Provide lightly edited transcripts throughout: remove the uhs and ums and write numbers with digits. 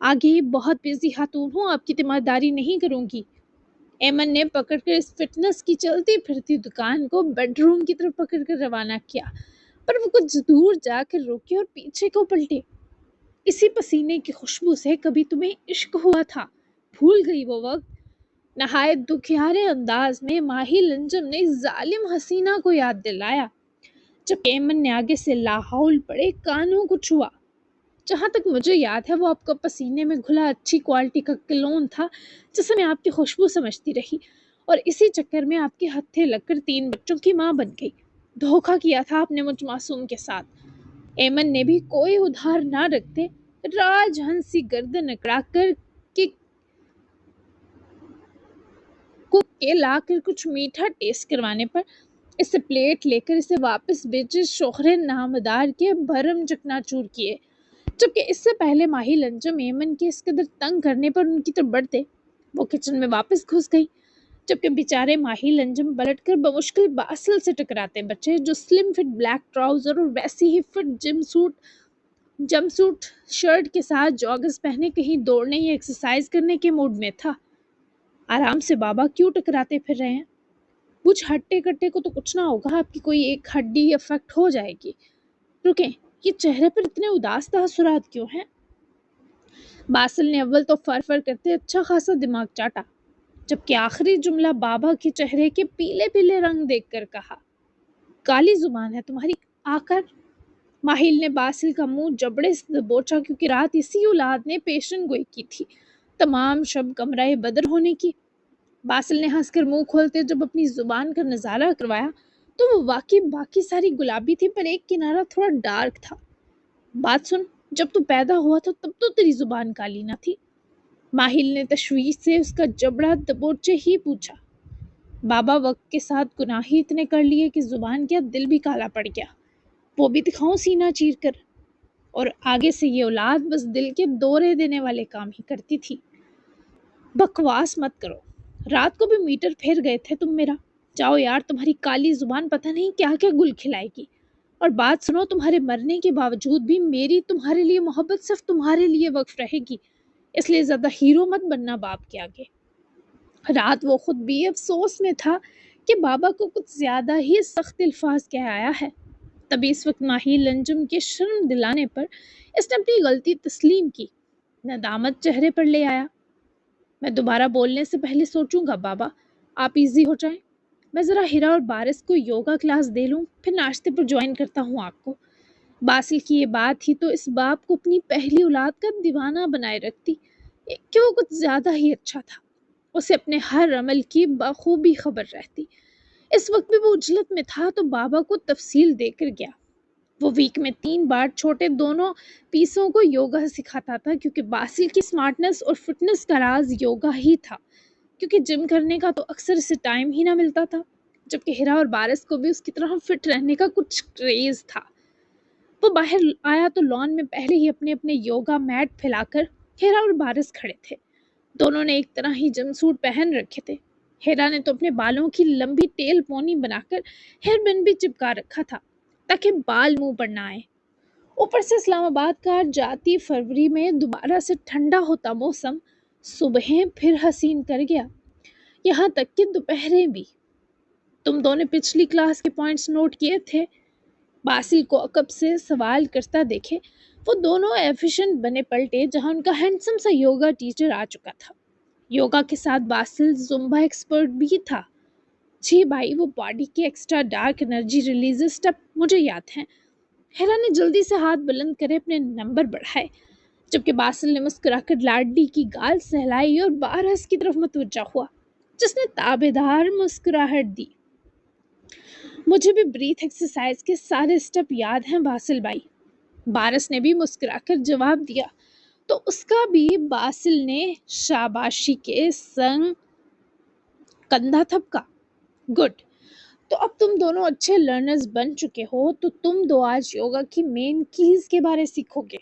آگے بہت بزی خاتون ہوں، آپ کی تیمارداری نہیں کروں گی۔ ایمن نے پکڑ کر اس فٹنس کی چلتی پھرتی دکان کو بیڈ روم کی طرف پکڑ کر روانہ کیا، پر وہ کچھ دور جا کر رکے اور پیچھے کو پلٹے۔ اسی پسینے کی خوشبو سے کبھی تمہیں عشق ہوا تھا، بھول گئی وہ وقت؟ نہایت دکھیارے انداز میں ماہی لنجم نے ظالم حسینہ کو یاد دلایا، جب ایمن نے آگے سے لاحول پڑے کانوں کو چھوا۔ جہاں تک مجھے یاد ہے وہ آپ کا پسینے میں گھلا اچھی کوالٹی کا کلون تھا، جسے میں آپ کی خوشبو سمجھتی رہی، اور اسی چکر میں آپ کے ہتھے لگ کر 3 بچوں کی ماں بن گئی۔ دھوکہ کیا تھا آپ نے مجھ معصوم کے ساتھ۔ ایمن نے بھی کوئی ادھار نہ رکھتے راج ہنس سی گردن اکڑا کر کوک کے لا کر کچھ میٹھا ٹیسٹ کروانے پر اسے پلیٹ لے کر اسے واپس بیچے شوہر نامدار کے بھرم چکنا چور کیے، جبکہ اس سے پہلے ماہی لنجم ایمن کے اس قدر تنگ کرنے پر ان کی طرف بڑھتے، وہ کچن میں واپس گھس گئی، جبکہ بیچارے ماہی لنجم پلٹ کر بمشکل باسل سے ٹکراتے بچے، جو سلم فٹ بلیک ٹراؤزر اور ویسی ہی فٹ جم سوٹ شرٹ کے ساتھ جاگرز پہنے کہیں دوڑنے یا ایکسرسائز کرنے کے موڈ میں تھا۔ آرام سے بابا، کیوں ٹکراتے پھر رہے ہیں؟ کچھ ہٹے کٹے کو تو کچھ نہ ہوگا، آپ کی کوئی ایک ہڈی افیکٹ ہو جائے گی۔ رکیں، یہ چہرے پر اتنے اداس تاثرات کیوں ہیں؟ باسل نے اول تو فر فر کرتے اچھا خاصا دماغ چاٹا، جبکہ آخری جملہ بابا کے چہرے کے پیلے پیلے رنگ دیکھ کر کہا، کالی زبان ہے تمہاری آکر۔ ماہل نے باسل کا منہ جبڑے سے دبوچا، کیونکہ رات اسی اولاد نے پیشن گوئی کی تھی، تمام شب کمرہ بدر ہونے کی۔ باسل نے ہنس کر منہ کھولتے جب اپنی زبان کا نظارہ کروایا تو وہ واقعی باقی ساری گلابی تھی، پر ایک کنارہ تھوڑا ڈارک تھا۔ بات سن، جب تو پیدا ہوا تھا تب تو تیری زبان کالی نہ تھی۔ ماہل نے تشویش سے اس کا جبڑا دبوچے ہی پوچھا۔ بابا، وقت کے ساتھ گناہ ہی اتنے کر لیے کہ زبان کیا دل بھی کالا پڑ گیا، وہ بھی دکھاؤں سینہ چیر کر؟ اور آگے سے یہ اولاد بس دل کے دورے دینے والے کام ہی کرتی تھی۔ بکواس مت کرو، رات کو بھی میٹر پھیر گئے تھے تم میرا۔ جاؤ یار، تمہاری کالی زبان پتہ نہیں کیا کیا گل کھلائے گی۔ اور بات سنو، تمہارے مرنے کے باوجود بھی میری تمہارے لیے محبت صرف تمہارے لیے وقف رہے گی، اس لیے زیادہ ہیرو مت بننا باپ کے آگے۔ رات وہ خود بھی افسوس میں تھا کہ بابا کو کچھ زیادہ ہی سخت الفاظ کہہ آیا ہے، تبھی اس وقت ماہی لنجم کے شرم دلانے پر اس نے اپنی غلطی تسلیم کی، ندامت چہرے پر لے آیا۔ میں دوبارہ بولنے سے پہلے سوچوں گا بابا، آپ ایزی ہو جائیں، میں ذرا ہیرا اور بارش کو یوگا کلاس دے لوں، پھر ناشتے پر جوائن کرتا ہوں آپ کو۔ باسل کی یہ بات ہی تو اس باپ کو اپنی پہلی اولاد کا دیوانہ بنائے رکھتی کہ وہ کچھ زیادہ ہی اچھا تھا، اسے اپنے ہر عمل کی بخوبی خبر رہتی۔ اس وقت بھی وہ اجلت میں تھا تو بابا کو تفصیل دے کر گیا۔ وہ ویک میں 3 بار چھوٹے دونوں پیسوں کو یوگا سکھاتا تھا، کیونکہ باسل کی سمارٹنس اور فٹنس کا راز یوگا ہی تھا، کیونکہ جم کرنے کا تو اکثر اسے ٹائم ہی نہ ملتا تھا، جبکہ ہیرا اور بارش کو بھی اس کی طرح فٹ رہنے کا کچھ کریز تھا۔ وہ باہر آیا تو لان میں پہلے ہی اپنے اپنے یوگا میٹ پھیلا کر ہیرا اور بارش کھڑے تھے۔ دونوں نے ایک طرح ہی جم سوٹ پہن رکھے تھے۔ ہیرا نے تو اپنے بالوں کی لمبی ٹیل پونی بنا کر ہیئر بین بھی چپکا رکھا تھا تاکہ بال منہ پر نہ آئے۔ اوپر سے اسلام آباد کا جاتی فروری میں دوبارہ سے ٹھنڈا ہوتا موسم صبحیں پھر حسین کر گیا، یہاں تک کہ دوپہریں بھی۔ تم دونوں نے پچھلی کلاس کے پوائنٹس نوٹ کیے تھے؟ باسل کو عقب سے سوال کرتا دیکھے وہ دونوں ایفیشنٹ بنے پلٹے، جہاں ان کا ہینڈسم سا یوگا ٹیچر آ چکا تھا۔ یوگا کے ساتھ باسل زمبا ایکسپرٹ بھی تھا۔ جی بھائی، وہ باڈی کے extra dark energy release step مجھے یاد ہیں۔ ہیرا نے جلدی سے ہاتھ بلند کرے اپنے نمبر بڑھائے، جبکہ باسل نے مسکرا کر لاڈلی کی گال سہلائی اور بارش کی طرف متوجہ ہوا، جس نے تابے دار مسکراہٹ دی۔ مجھے بھی بریتھ ایکسرسائز کے سارے اسٹیپ یاد ہیں باسل بھائی، بارش نے بھی مسکرا کر جواب دیا، تو اس کا بھی باسل نے شاباشی کے سنگ کندھا تھپکا۔ گڈ، تو اب تم دونوں اچھے لرنرز بن چکے ہو تو تم دو آج یوگا کی مین کیز کے بارے سیکھو گے،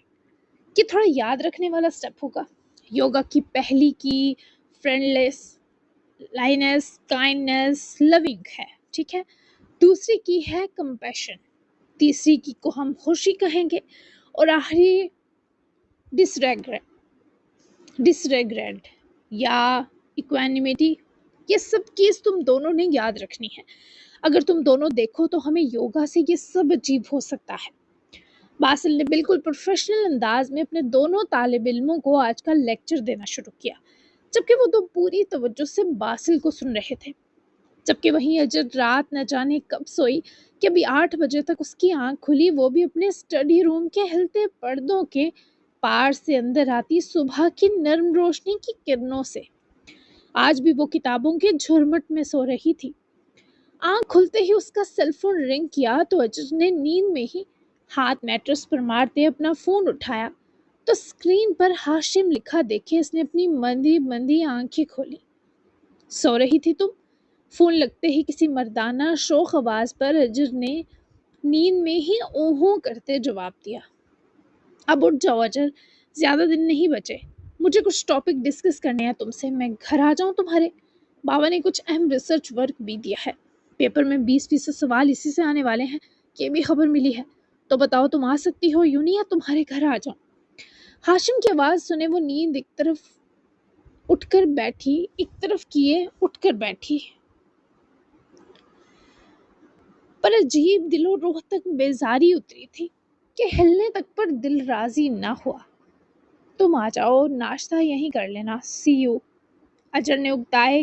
کہ تھوڑا یاد رکھنے والا سٹیپ ہوگا۔ یوگا کی پہلی کی فرینڈلیس، لائنس، کائنڈنس، لونگ ہے، ٹھیک ہے۔ دوسری کی ہے کمپیشن، تیسری کی کو ہم خوشی کہیں گے، اور آخری ڈسریگریٹ۔ ڈسریگریڈ یا ایکوینیمیٹی، یہ سب چیز تم دونوں نے یاد رکھنی ہے۔ اگر تم دونوں دیکھو تو ہمیں یوگا سے یہ سب اچیو ہو سکتا ہے۔ باسل نے بالکل پروفیشنل انداز میں اپنے دونوں طالب علموں کو آج کا لیکچر دینا شروع کیا، جبکہ وہ دو پوری توجہ سے باسل کو سن رہے تھے۔ جبکہ وہیں اجر رات نہ جانے کب سوئی کہ ابھی 8 بجے تک اس کی آنکھ کھلی، وہ بھی اپنے اسٹڈی روم کے ہلتے پردوں کے پار سے اندر آتی صبح کی نرم روشنی کی کرنوں سے۔ آج بھی وہ کتابوں کے جھرمٹ میں سو رہی تھی۔ آنکھ کھلتے ہی اس کا سیل فون رنگ کیا تو اجر نے نیند میں ہی ہاتھ میٹرس پر مارتے اپنا فون اٹھایا تو اسکرین پر ہاشم لکھا دیکھے اس نے اپنی مندی مندی آنکھیں کھولی۔ سو رہی تھی تم؟ فون لگتے ہی کسی مردانہ شوخ آواز پر اجر نے نیند میں ہی اوہوں کرتے جواب دیا۔ اب اٹھ جاؤ اجر، زیادہ دن نہیں بچے، مجھے کچھ ٹاپک ڈسکس کرنے ہیں تم سے، میں گھر آ جاؤں تمہارے؟ بابا نے کچھ اہم ریسرچ ورک بھی دیا ہے، پیپر میں 20% سوال اسی سے آنے والے ہیں، یہ بھی خبر ملی ہے، تو بتاؤ تم آ سکتی ہو یوں نہیں یا تمہارے گھر آ جاؤں؟ ہاشم کی آواز سنے وہ نیند ایک طرف کیے اٹھ کر بیٹھی، پر عجیب دل و روح تک بیزاری اتری تھی کہ ہلنے تک پر دل راضی نہ ہوا۔ تم آ جاؤ، ناشتہ یہیں کر لینا، سی یو۔ اجر نے اکتائے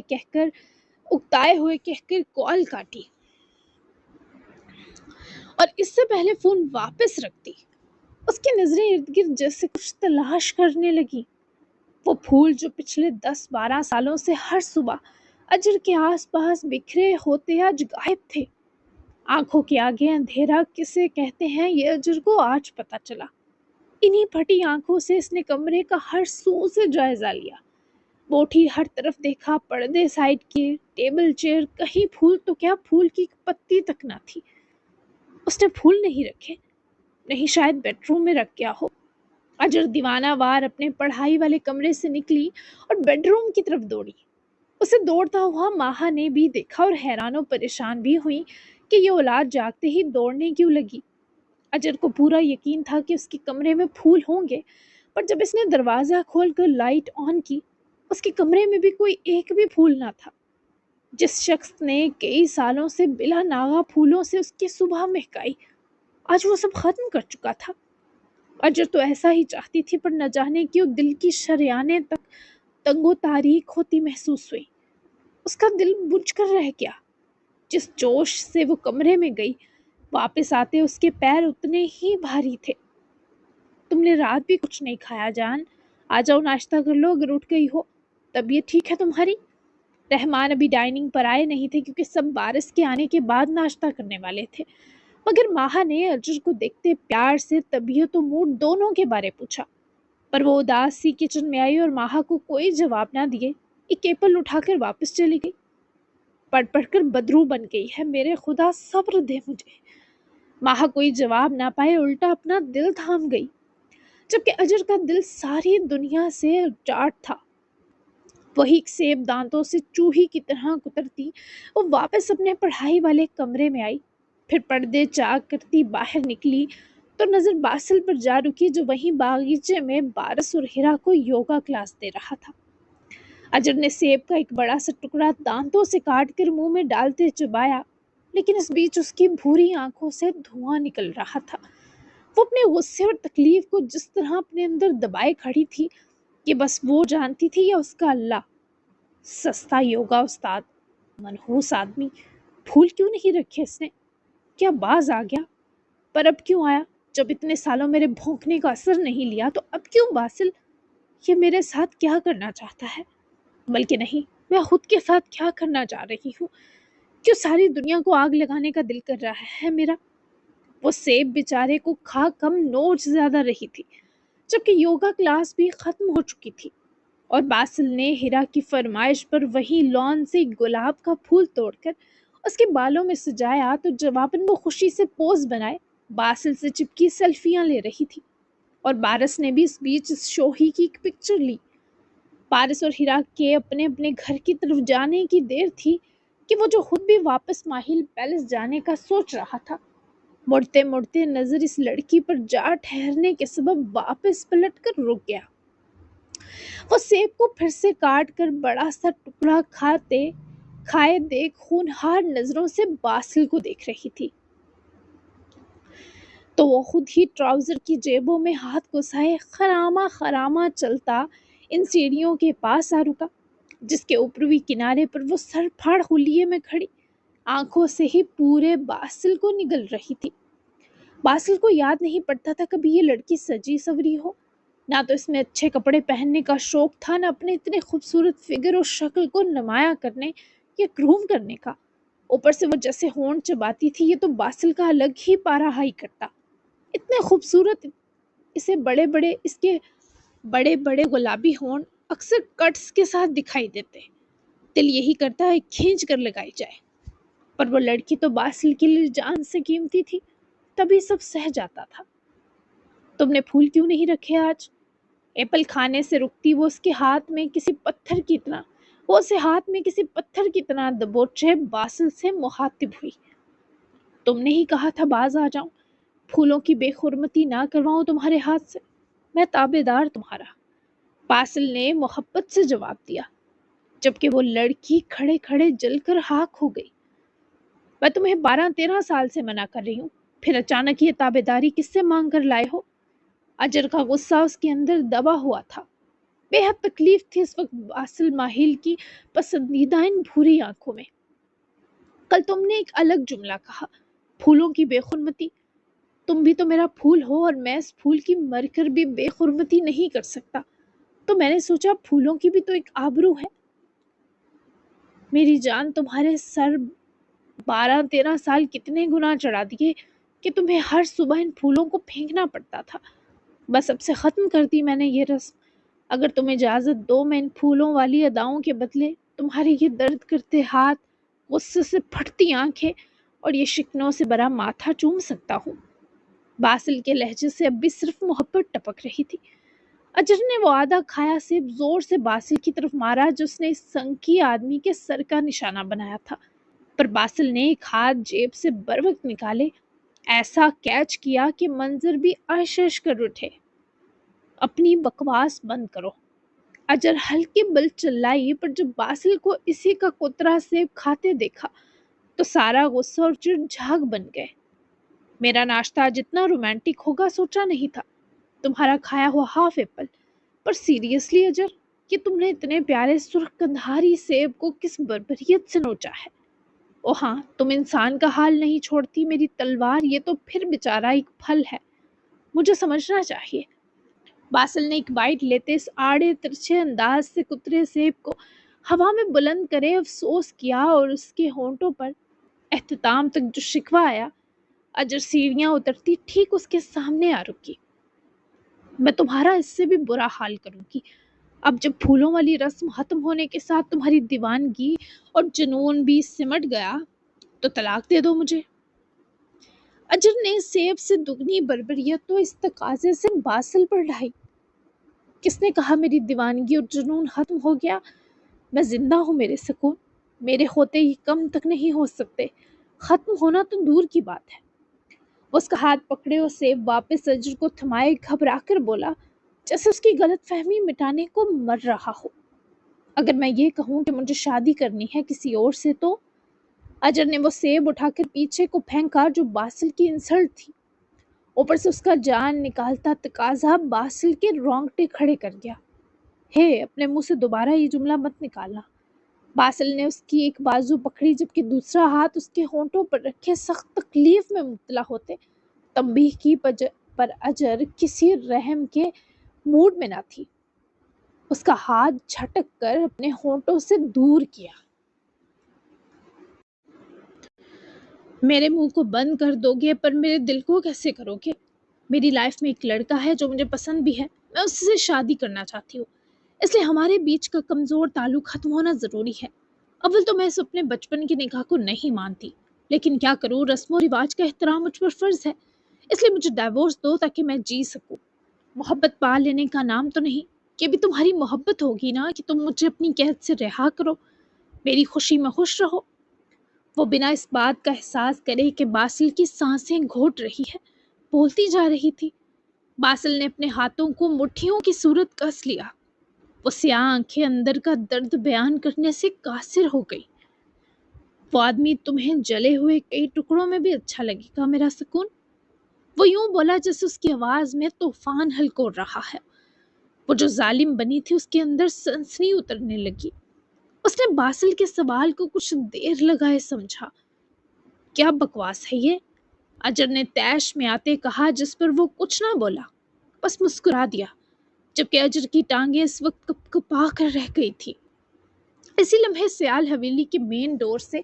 ہوئے کہہ کر کال کاٹی اور اس سے پہلے فون واپس رکھتی اس کی نظریں ارد گرد جیسے کچھ تلاش کرنے لگی۔ وہ پھول جو پچھلے 10-12 سالوں سے ہر صبح اجر کے آس پاس بکھرے ہوتے آج غائب تھے۔ آنکھوں کے آگے اندھیرا کسے کہتے ہیں یہ اجر کو آج پتہ چلا۔ انہی پھٹی آنکھوں سے اس نے کمرے کا ہر سو سے جائزہ لیا۔ وہ اٹھی، ہر طرف دیکھا، پردے سائڈ کیے، ٹیبل چیئر، کہیں پھول تو کیا پھول کی پتی تک نہ تھی۔ اس نے پھول نہیں رکھے، نہیں شاید بیڈ روم میں رکھ گیا ہو۔ اجر دیوانہ وار اپنے پڑھائی والے کمرے سے نکلی اور بیڈ روم کی طرف دوڑی۔ اسے دوڑتا ہوا ماہا نے بھی دیکھا اور حیران و پریشان بھی ہوئی کہ یہ اولاد جاگتے ہی دوڑنے کیوں لگی۔ اجر کو پورا یقین تھا کہ اس کے کمرے میں پھول ہوں گے، پر جب اس نے دروازہ کھول کر لائٹ آن کی، اس کے کمرے میں بھی کوئی ایک بھی پھول نہ تھا۔ جس شخص نے کئی سالوں سے بلا ناغہ پھولوں سے اس کی صبح مہکائی، آج وہ سب ختم کر چکا تھا۔ اجر تو ایسا ہی چاہتی تھی، پر نہ جانے کیوں دل کی شریانیں تک تنگ و تاریک ہوتی محسوس ہوئی۔ اس کا دل بجھ کر رہ گیا۔ جس جوش سے وہ کمرے میں گئی، واپس آتے اس کے پیر اتنے ہی بھاری تھے۔ تم نے رات بھی کچھ نہیں کھایا جان، آ جاؤ ناشتہ کر لو اگر اٹھ گئی ہو۔ طبیعت ٹھیک ہے تمہاری؟ رحمان ابھی ڈائننگ پر آئے نہیں تھے کیونکہ سب بارش کے آنے کے بعد ناشتہ کرنے والے تھے، مگر ماہا نے اجر کو دیکھتے پیار سے طبیعت و موڈ دونوں کے بارے پوچھا۔ پر وہ اداس سی کچن میں آئی اور ماہا کو کوئی جواب نہ دیے ایک ایپل اٹھا کر واپس چلی گئی۔ پڑھ پڑھ کر بدرو بن گئی ہے، میرے خدا صبر دے مجھے۔ ماہا کوئی جواب نہ پائے، الٹا اپنا دل تھام گئی، جبکہ اجر کا دل ساری دنیا سے ڈاٹ تھا۔ وہی سیب دانتوں سے چوہی کی طرح کترتی وہ واپس اپنے پڑھائی والے کمرے میں آئی، پھر پردے چاک کرتی باہر نکلی تو نظر باسل پر جا رکی جو وہیں باغیچے میں بارس اور ہیرا کو یوگا کلاس دے رہا تھا۔ اجر نے سیب کا ایک بڑا سا ٹکڑا دانتوں سے کاٹ کر منہ میں ڈالتے چبایا، لیکن اس بیچ اس کی بھوری آنکھوں سے دھواں نکل رہا تھا۔ وہ اپنے غصے اور تکلیف کو جس طرح اپنے اندر دبائے کھڑی تھی کہ بس وہ جانتی تھی یا اس کا اللہ۔ سستا یوگا استاد، منحوس آدمی، پھول کیوں نہیں رکھے اس نے؟ کیا باز آ گیا؟ پر اب کیوں آیا؟ جب اتنے سالوں میرے بھونکنے کا اثر نہیں لیا تو اب کیوں باسل؟ یہ میرے ساتھ کیا کرنا چاہتا ہے؟ بلکہ نہیں، میں خود کے ساتھ کیا کرنا چاہ رہی ہوں؟ کیوں ساری دنیا کو آگ لگانے کا دل کر رہا ہے میرا؟ وہ سیب بیچارے کو کھا کم نوچ زیادہ رہی تھی، جبکہ یوگا کلاس بھی ختم ہو چکی تھی، اور باسل نے ہیرا کی فرمائش پر وہی لان سے گلاب کا پھول توڑ کر اس کے بالوں میں سجایا تو جواباً وہ خوشی سے پوز بنائے باسل سے چپکی سیلفیاں لے رہی تھی، اور بارس نے بھی اس بیچ اس شوہی کی ایک پکچر لی۔ بارس اور ہیرا کے اپنے اپنے گھر کی طرف جانے کی دیر تھی کہ وہ جو خود بھی واپس ماہل پیلس جانے کا سوچ رہا تھا، مڑتے مڑتے نظر اس لڑکی پر جا ٹھہرنے کے سبب واپس پلٹ کر رک گیا۔ وہ سیب کو پھر سے کاٹ کر بڑا سا ٹکڑا کھائے دیکھ ہونہار نظروں سے باسل کو دیکھ رہی تھی، تو وہ خود ہی ٹراؤزر کی جیبوں میں ہاتھ گھسائے خراما خراما چلتا ان سیڑھیوں کے پاس آ رکا، جس کے اوپروی کنارے پر وہ سر پھاڑ ہولیے میں کھڑی آنکھوں سے ہی پورے باسل کو نگل رہی تھی۔ باسل کو یاد نہیں پڑتا تھا کبھی یہ لڑکی سجی سوری ہو، نہ تو اس میں اچھے کپڑے پہننے کا شوق تھا، نہ اپنے اتنے خوبصورت فگر اور شکل کو نمایاں کرنے یا گروم کرنے کا۔ اوپر سے وہ جیسے ہونٹ چباتی تھی، یہ تو باسل کا الگ ہی پارا ہائی کرتا۔ اتنے خوبصورت اس کے بڑے بڑے گلابی ہونٹ اکثر کٹس کے ساتھ دکھائی دیتے، دل یہی کرتا ہے کھینچ کر لگائی جائے، پر وہ لڑکی تو باسل کے لیے جان سے قیمتی تھی، تبھی سب سہ جاتا تھا۔ تم نے پھول کیوں نہیں رکھے آج؟ ایپل کھانے سے رکتی وہ اسے ہاتھ میں کسی پتھر کی طرح دبوچے باسل سے مخاطب ہوئی۔ تم نے ہی کہا تھا باز آ جاؤں، پھولوں کی بے حرمتی نہ کرواؤں تمہارے ہاتھ سے، میں تابع دار تمہارا، باسل نے محبت سے جواب دیا، جبکہ وہ لڑکی کھڑے کھڑے جل کر خاک ہو گئی۔ میں تمہیں 12-13 سال سے منع کر رہی ہوں، پھر اچانک یہ تابع داری کس سے مانگ کر لائے ہو؟ اجر کا غصہ اس کے اندر دبا ہوا تھا، بے حد تکلیف تھی اس وقت باسل ماہل کی پسندیدہ ان بھوری آنکھوں میں۔ کل تم نے ایک الگ جملہ کہا، پھولوں کی بے حرمتی۔ تم بھی تو میرا پھول ہو اور میں اس پھول کی مر کر بھی بے حرمتی نہیں کر سکتا، تو میں نے سوچا پھولوں کی بھی تو ایک آبرو ہے۔ میری جان، تمہارے سر 12-13 سال کتنے گنا چڑھا دیے کہ تمہیں ہر صبح ان پھولوں کو پھینکنا پڑتا تھا۔ بس اب سے ختم کر دی میں نے یہ رسم۔ اگر تم اجازت دو میں ان پھولوں والی اداؤں کے بدلے تمہارے یہ درد کرتے ہاتھ، غصے سے پھٹتی آنکھیں اور یہ شکنوں سے بھرا ماتھا چوم سکتا ہوں۔ باسل کے لہجے سے اب بھی صرف محبت ٹپک رہی تھی۔ اجر نے وہ آدھا کھایا سیب زور سے باسل کی طرف مارا جو اس نے اس سنکی آدمی کے سر کا نشانہ بنایا تھا، پر باسل نے ایک ہاتھ جیب سے بروقت نکالے ایسا کیچ کیا کہ منظر بھی اشش کر اٹھے۔ اپنی بکواس بند کرو، اجر ہلکی بل چلائی، پر جب باسل کو اسی کا کترا سیب کھاتے دیکھا تو سارا غصہ اور چڑ جھاگ بن گئے۔ میرا ناشتہ جتنا رومانٹک ہوگا سوچا نہیں تھا، تمہارا کھایا ہوا ہاف ایپل، پر سیریسلی اجر، کہ تم نے اتنے پیارے سرخ کندھاری سیب کو کس بربریت سے نوچا ہے؟ او ہاں، تم انسان کا حال نہیں چھوڑتی میری تلوار، یہ تو پھر بیچارہ ایک پھل ہے، مجھے سمجھنا چاہیے۔ باسل نے ایک بائٹ لیتے اس آڑے ترچھے انداز سے کترے سیب کو ہوا میں بلند کرے افسوس کیا، اور اس کے ہونٹوں پر اختتام تک جو شکوہ آیا، اجر سیڑھیاں اترتی ٹھیک اس کے سامنے آ رکی۔ میں تمہارا اس سے بھی برا حال کروں گی، اب جب پھولوں والی رسم ختم ہونے کے ساتھ تمہاری دیوانگی اور جنون بھی سمٹ گیا تو طلاق دے دو مجھے۔ اجر نے سیب سے دگنی بربریت تو اس تقاضے سے باسل پر ڈھائی۔ کس نے کہا میری دیوانگی اور جنون ختم ہو گیا؟ میں زندہ ہوں میرے سکون، میرے ہوتے ہی کم تک نہیں ہو سکتے، ختم ہونا تو دور کی بات ہے۔ اس کا ہاتھ پکڑے اور سیب واپس اجر کو تھمائے گھبرا کر بولا، جیسے اس کی غلط فہمی مٹانے کو مر رہا ہو، اگر میں یہ کہوں کہ مجھے شادی کرنی ہے کسی اور سے تو؟ اجر نے وہ سیب اٹھا کر پیچھے کو پھینکا جو باسل کی انسلٹ تھی، اوپر سے اس کا جان نکالتا تقاضا باسل کے رونگٹے کھڑے کر گیا۔ اپنے منہ سے دوبارہ یہ جملہ مت نکالنا۔ باسل نے اس کی ایک بازو پکڑی جبکہ دوسرا ہاتھ اس کے ہونٹوں پر رکھے سخت تکلیف میں مبتلا ہوتے تنبیہ کی، پر اجر کسی رحم کے موڈ میں نہ تھی، اس کا ہاتھ جھٹک کر اپنے ہونٹوں سے دور کیا۔ میرے منہ کو بند کر دو گے پر میرے دل کو کیسے کرو گے؟ میری لائف میں ایک لڑکا ہے جو مجھے پسند بھی ہے، میں اس سے شادی کرنا چاہتی ہوں، اس لیے ہمارے بیچ کا کمزور تعلق ختم ہونا ضروری ہے۔ اول تو میں اس اپنے بچپن کے نکاح کو نہیں مانتی، لیکن کیا کروں، رسم و رواج کا احترام مجھ پر فرض ہے، اس لیے مجھے ڈائیورس دو تاکہ میں جی سکوں۔ محبت پا لینے کا نام تو نہیں، کہ بھی تمہاری محبت ہوگی نا کہ تم مجھے اپنی قید سے رہا کرو، میری خوشی میں خوش رہو۔ وہ بنا اس بات کا احساس کرے کہ باسل کی سانسیں گھوٹ رہی ہے بولتی جا رہی تھی۔ باسل نے اپنے ہاتھوں کو مٹھیوں کی صورت کس لیا، وہ سیاہ آنکھیں اندر کا درد بیان کرنے سے قاصر ہو گئی۔ وہ آدمی تمہیں جلے ہوئے کئی ٹکڑوں میں بھی اچھا لگے گا میرا سکون۔ وہ یوں بولا جیسے اس کی آواز میں طوفان ہلکور رہا ہے۔ وہ جو ظالم بنی تھی اس کے اندر سنسنی اترنے لگی۔ اس نے باسل کے سوال کو کچھ دیر لگائے سمجھا۔ کیا بکواس ہے یہ؟ اجر نے تیش میں آتے کہا، جس پر وہ کچھ نہ بولا، بس مسکرا دیا، جبکہ اجر کی ٹانگیں اس وقت کپ کپا کر رہ گئی تھی۔ اسی لمحے سیال حویلی کے مین ڈور سے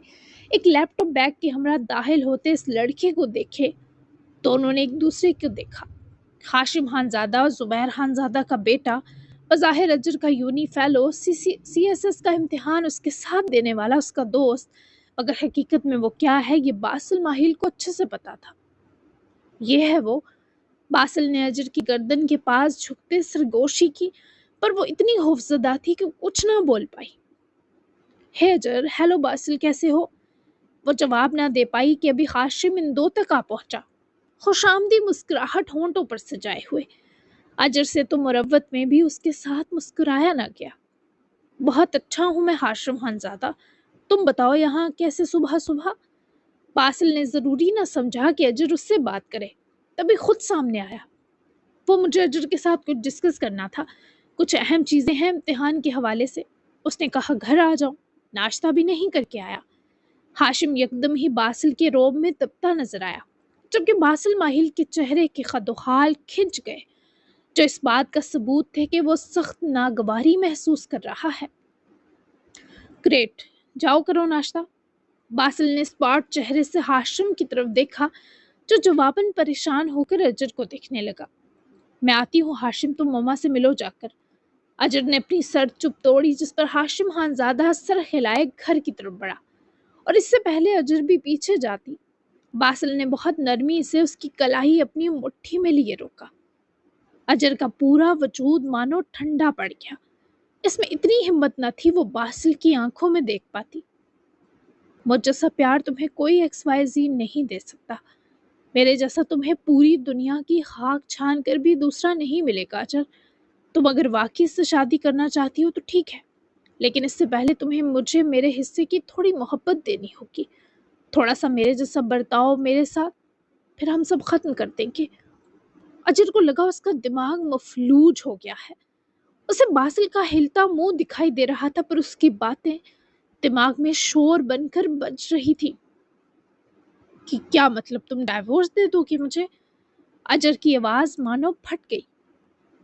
ایک لیپ ٹاپ بیگ کے ہمراہ داخل ہوتے اس لڑکے کو دیکھے۔ دونوں نے ایک دوسرے کو دیکھا۔ ہاشم خانزادہ اور زبیر خانزادہ کا بیٹا، بظاہر اجر کا یونی فیلو، سی ایس ایس کا امتحان اس کے ساتھ دینے والا اس کا دوست، مگر حقیقت میں وہ کیا ہے یہ باسل ماہل کو اچھے سے پتا تھا۔ یہ ہے وہ۔ باسل نے اجر کی گردن کے پاس جھکتے سرگوشی کی، پر وہ اتنی خوفزدہ تھی کہ کچھ نہ بول پائی۔ ہے اجر، ہیلو باسل، کیسے ہو؟ وہ جواب نہ دے پائی کہ ابھی ہاشم ان دو تک آ پہنچا، خوش آمدی مسکراہٹ ہونٹوں پر سجائے ہوئے۔ اجر سے تو مروت میں بھی اس کے ساتھ مسکرایا نہ گیا۔ بہت اچھا ہوں میں ہاشم خانزادہ، تم بتاؤ یہاں کیسے صبح صبح؟ باسل نے ضروری نہ سمجھا کہ اجر اس سے بات کرے، تبھی خود سامنے آیا۔ وہ مجھے اجر کے ساتھ کچھ ڈسکس کرنا تھا، کچھ اہم چیزیں ہیں امتحان کے حوالے سے۔ اس نے کہا گھر آ جاؤں، ناشتہ بھی نہیں کر کے آیا۔ ہاشم یکدم ہی باسل کے روب میں تپتا نظر آیا، جبکہ باسل ماہل کے چہرے کے خد و خال کھنچ گئے، جو اس بات کا ثبوت تھے کہ وہ سخت ناگواری محسوس کر رہا ہے۔ گریٹ، جاؤ کرو ناشتہ۔ باسل نے اسپاٹ چہرے سے ہاشم کی طرف دیکھا، جو جواباً پریشان ہو کر اجر کو دیکھنے لگا۔ میں آتی ہوں ہاشم، تم مما سے ملو جا کر۔ اجر نے اپنی سر چپ توڑی، جس پر ہاشم خانزادہ سر ہلائے گھر کی طرف بڑھا، اور اس سے پہلے اجر بھی پیچھے جاتی، باسل نے بہت نرمی سے اس کی کلائی اپنی مٹھی میں لیے روکا۔ اجر کا پورا وجود مانو ٹھنڈا پڑ گیا۔ اس میں اتنی ہمت نہ تھی وہ باسل کی آنکھوں میں دیکھ پاتی۔ مجھ جیسا پیار تمہیں کوئی ایکس وائی زی نہیں دے سکتا، میرے جیسا تمہیں پوری دنیا کی خاک چھان کر بھی دوسرا نہیں ملے گا اجر۔ تم اگر واقعی سے شادی کرنا چاہتی ہو تو ٹھیک ہے، لیکن اس سے پہلے تمہیں مجھے میرے حصے کی تھوڑی محبت دینی ہوگی، تھوڑا سا میرے جیسا برتاؤ میرے ساتھ، پھر ہم سب ختم کر دیں گے۔ اجر کو لگا اس کا دماغ مفلوج ہو گیا ہے۔ اسے باسل کا ہلتا منہ دکھائی دے رہا تھا، پر اس کی باتیں دماغ میں شور بن کر بج رہی تھی۔ کہ کیا مطلب، تم ڈائیورس دے دو گے مجھے؟ اجر کی آواز مانو پھٹ گئی۔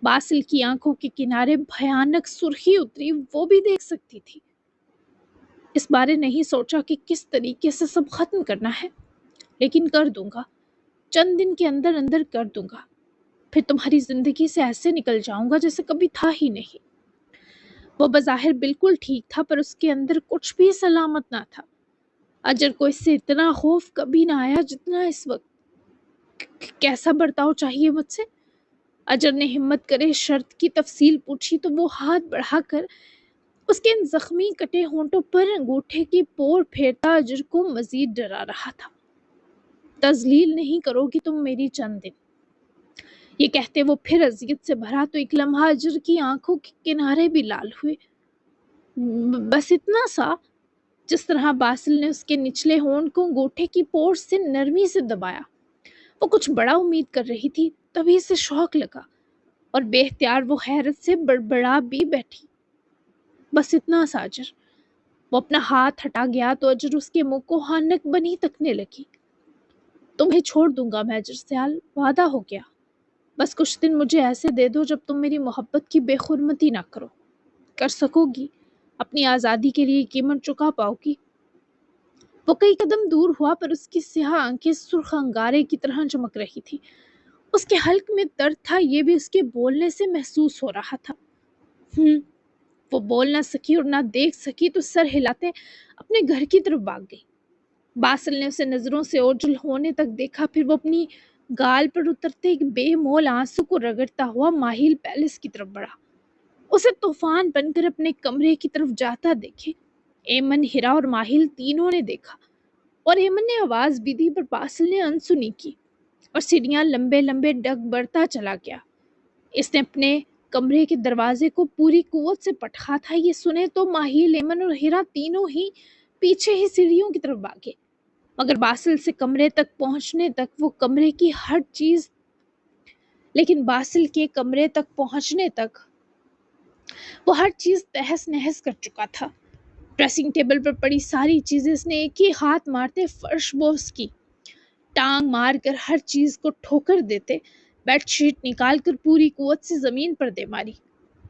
باسل کی آنکھوں کے کنارے بھیانک سرخی اتری، وہ بھی دیکھ سکتی تھی۔ اس بارے نہیں سوچا کہ کس طریقے سے سب ختم کرنا ہے، لیکن کر دوں گا، چند دن کے اندر اندر کر دوں گا، پھر تمہاری زندگی سے ایسے نکل جاؤں گا جیسے کبھی تھا ہی نہیں۔ وہ بظاہر بالکل ٹھیک تھا، پر اس کے اندر کچھ بھی سلامت نہ تھا۔ اجر کو اس سے اتنا خوف کبھی نہ آیا جتنا اس وقت۔ کیسا برتاؤ چاہیے مجھ سے؟ اجر نے ہمت کرے شرط کی تفصیل پوچھی تو وہ ہاتھ بڑھا کر اس کے ان زخمی کٹے ہونٹوں پر انگوٹھے کی پور پھیرتا اجر کو مزید ڈرا رہا تھا۔ تذلیل نہیں کرو گی تم میری چند دن؟ یہ کہتے وہ پھر اذیت سے بھرا تو ایک لمحہ اجر کی آنکھوں کے کنارے بھی لال ہوئے۔ بس اتنا سا؟ جس طرح باسل نے اس کے نچلے ہونٹ کو انگوٹھے کی پور سے نرمی سے دبایا۔ وہ کچھ بڑا امید کر رہی تھی، تبھی سے شوق لگا، اور بے اختیار وہ حیرت سے بڑبڑا بھی بیٹھی۔ بس اتنا سا اجر؟ وہ اپنا ہاتھ ہٹا گیا تو اجر اس کے منہ کو ہانک بنی تکنے لگی۔ تمہیں چھوڑ دوں گا میں اجر سیال، وعدہ ہو گیا۔ بس کچھ دن مجھے ایسے دے دو جب تم میری محبت کی بے حرمتی نہ کرو۔ کر سکو گی؟ اپنی آزادی کے لیے قیمت چکا پاؤ گی؟ وہ کئی قدم دور ہوا، پر اس کی سیاہ آنکھیں سرخ انگارے کی طرح چمک رہی تھی۔ اس کے حلق میں درد تھا، یہ بھی اس کے بولنے سے محسوس ہو رہا تھا۔ وہ بول نہ سکی اور نہ دیکھ سکی تو سر ہلاتے اپنے گھر کی طرف بھاگ گئی۔ باسل نے اسے نظروں سے اوجھل ہونے تک دیکھا، پھر وہ اپنی گال پر اترتے ایک بے مول آنسو کو رگڑتا ہوا ماہل پیلس کی طرف بڑھا۔ اسے طوفان بن کر اپنے کمرے کی طرف جاتا دیکھے ایمن، ہیرا اور ماہل تینوں نے دیکھا، اور ایمن نے آواز بھی دی، پر باسل نے انسنی کی اور سیڑھیاں لمبے لمبے ڈگ بڑھتا چلا گیا۔ اس نے اپنے کمرے کے دروازے کو پوری قوت سے پٹخا تھا۔ یہ سنے تو ماہی، ایمن اور ہیرا تینوں ہی پیچھے ہی سیڑھیوں کی طرف بھاگے، مگر باسل سے کمرے تک پہنچنے تک وہ کمرے کی ہر چیز لیکن باسل کے کمرے تک پہنچنے تک وہ ہر چیز تہس نہس کر چکا تھا۔ ڈریسنگ ٹیبل پر پڑی ساری چیزیں اس نے ایک ہی ہاتھ مارتے فرش بوس کی، ٹانگ مار کر ہر چیز کو ٹھوکر دیتے بیڈ شیٹ نکال کر پوری قوت سے زمین پر دے ماری۔